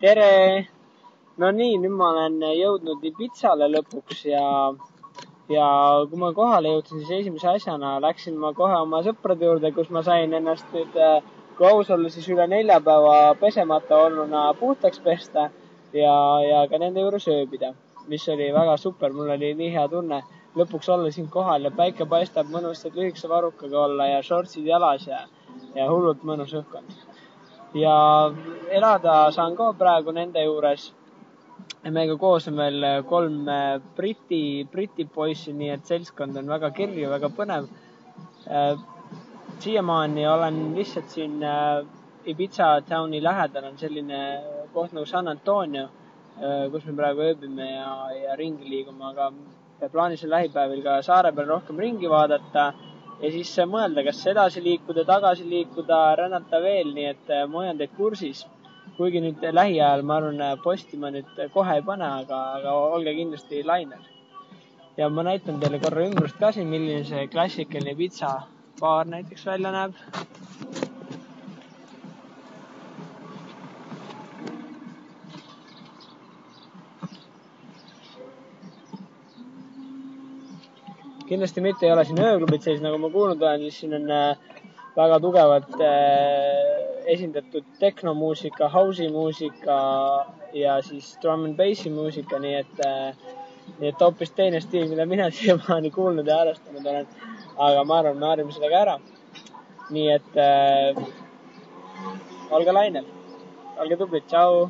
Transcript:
Tere! No nii, nüüd ma olen jõudnud Ibizale lõpuks ja kui ma kohale jõudsin, siis esimese asjana läksin ma kohe oma sõprade juurde, kus ma sain ennast nüüd, kui aus olla, siis üle 4 päeva pesemata olnuna puhtaks pesta ja ka nende juures ööbida, mis oli väga super. Mul oli nii hea tunne lõpuks olla siin kohal ja päike paistab, mõnus lühikese varrukaga olla ja shortsid jalas ja hullult mõnus õhkkond. Ja elada saan ka praegu nende juures. Meiega koos on veel 3 briti poissi, nii et seltskond on väga kirju, väga põnev. Siiamaani olen lihtsalt siin Ibiza town'i lähedal on selline koht nagu San Antonio, kus me praegu ööbime ja ringi liigume, aga plaanis on lähipäevil ka saare peal rohkem ringi vaadata ja siis mõelda, kas edasi liikuda, tagasi liikuda, rännata veel, nii et ma hoian teid kursis. Kuigi nüüd lähiajal, ma arvan, posti ma nüüd kohe ei pane, aga olge kindlasti lainel. Ja ma näitan teile korra ümbrust ka siin, milline see klassikaline Ibiza baar näiteks välja näeb. Kindlasti mitte ei ole siin ööklubid sees, nagu ma kuulnud olen, siis siin on väga tugevalt esindatud tehnomuusika, house'i muusika ja siis drum and bassi muusika, nii et hoopis teine stiil, mida mina siiamaani kuulnud ja harrastanud olen. Aga ma arvan, me harjame seda ka ära. Nii et olge lainel, olge tublid, tšau!